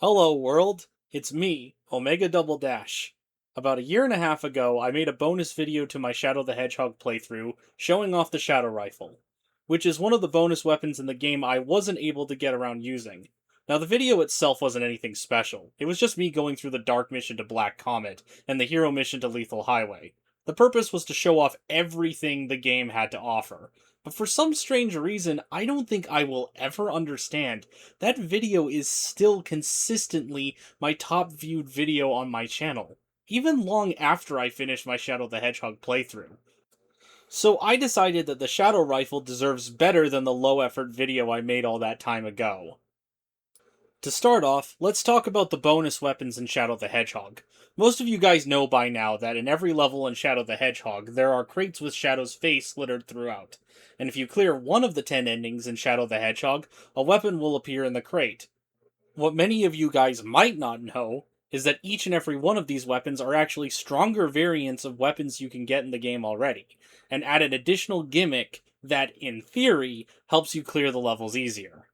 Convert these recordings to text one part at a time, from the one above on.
Hello world, it's me, Omega Double Dash. About a year and a half ago, I made a bonus video to my Shadow the Hedgehog playthrough showing off the Shadow Rifle, which is one of the bonus weapons in the game I wasn't able to get around using. Now the video itself wasn't anything special, it was just me going through the Dark Mission to Black Comet and the Hero Mission to Lethal Highway. The purpose was to show off everything the game had to offer, but for some strange reason I don't think I will ever understand that video is still consistently my top viewed video on my channel, even long after I finished my Shadow the Hedgehog playthrough. So I decided that the Shadow Rifle deserves better than the low effort video I made all that time ago. To start off, let's talk about the bonus weapons in Shadow the Hedgehog. Most of you guys know by now that in every level in Shadow the Hedgehog, there are crates with Shadow's face littered throughout, and if you clear one of the 10 endings in Shadow the Hedgehog, a weapon will appear in the crate. What many of you guys might not know is that each and every one of these weapons are actually stronger variants of weapons you can get in the game already, and add an additional gimmick that, in theory, helps you clear the levels easier.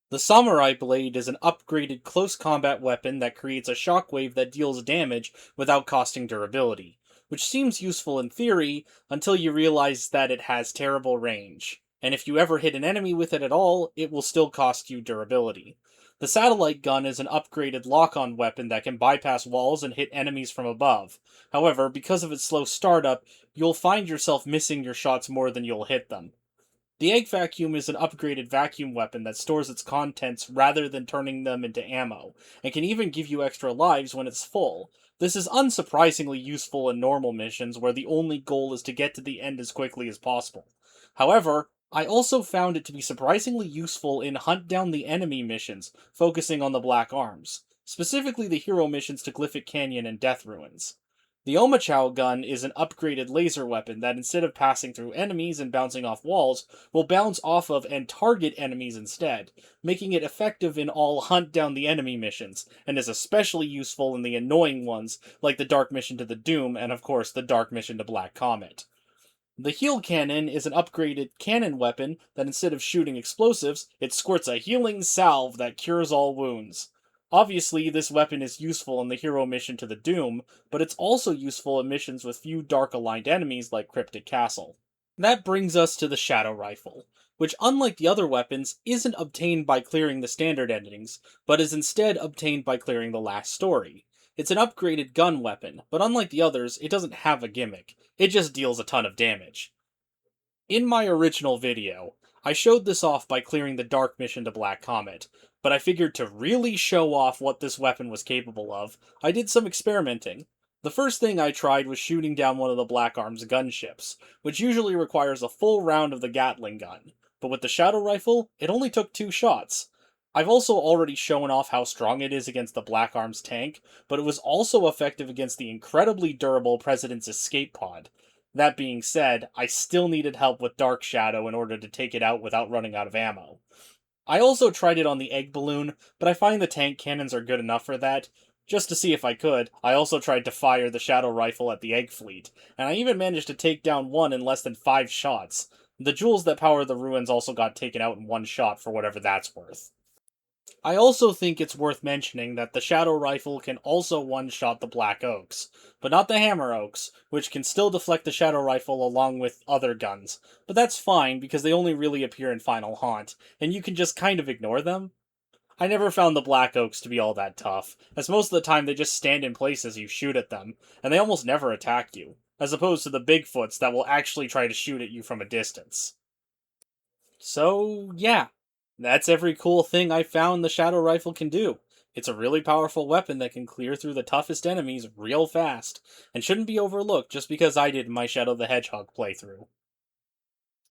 The Samurai Blade is an upgraded close combat weapon that creates a shockwave that deals damage without costing durability, which seems useful in theory until you realize that it has terrible range, and if you ever hit an enemy with it at all, it will still cost you durability. The Satellite Gun is an upgraded lock-on weapon that can bypass walls and hit enemies from above. However, because of its slow startup, you'll find yourself missing your shots more than you'll hit them. The Egg Vacuum is an upgraded vacuum weapon that stores its contents rather than turning them into ammo, and can even give you extra lives when it's full. This is unsurprisingly useful in normal missions where the only goal is to get to the end as quickly as possible. However, I also found it to be surprisingly useful in Hunt Down the Enemy missions, focusing on the Black Arms, specifically the hero missions to Glyphic Canyon and Death Ruins. The Omochao gun is an upgraded laser weapon that instead of passing through enemies and bouncing off walls, will bounce off of and target enemies instead, making it effective in all hunt down the enemy missions, and is especially useful in the annoying ones like the Dark Mission to the Doom and of course the Dark Mission to Black Comet. The Heal Cannon is an upgraded cannon weapon that instead of shooting explosives, it squirts a healing salve that cures all wounds. Obviously, this weapon is useful in the hero mission to the Doom, but it's also useful in missions with few dark-aligned enemies like Cryptic Castle. That brings us to the Shadow Rifle, which unlike the other weapons, isn't obtained by clearing the standard endings, but is instead obtained by clearing the last story. It's an upgraded gun weapon, but unlike the others, it doesn't have a gimmick, it just deals a ton of damage. In my original video, I showed this off by clearing the Dark Mission to Black Comet, but I figured to really show off what this weapon was capable of, I did some experimenting. The first thing I tried was shooting down one of the Black Arms gunships, which usually requires a full round of the Gatling gun, but with the Shadow Rifle, it only took 2 shots. I've also already shown off how strong it is against the Black Arms tank, but it was also effective against the incredibly durable President's Escape Pod. That being said, I still needed help with Dark Shadow in order to take it out without running out of ammo. I also tried it on the egg balloon, but I find the tank cannons are good enough for that. Just to see if I could, I also tried to fire the Shadow Rifle at the egg fleet, and I even managed to take down one in less than 5 shots. The jewels that power the ruins also got taken out in 1 shot for whatever that's worth. I also think it's worth mentioning that the Shadow Rifle can also one-shot the Black Oaks, but not the Hammer Oaks, which can still deflect the Shadow Rifle along with other guns. But that's fine, because they only really appear in Final Haunt, and you can just kind of ignore them. I never found the Black Oaks to be all that tough, as most of the time they just stand in place as you shoot at them, and they almost never attack you, as opposed to the Bigfoots that will actually try to shoot at you from a distance. So, yeah, that's every cool thing I found the Shadow Rifle can do. It's a really powerful weapon that can clear through the toughest enemies real fast, and shouldn't be overlooked just because I did my Shadow the Hedgehog playthrough.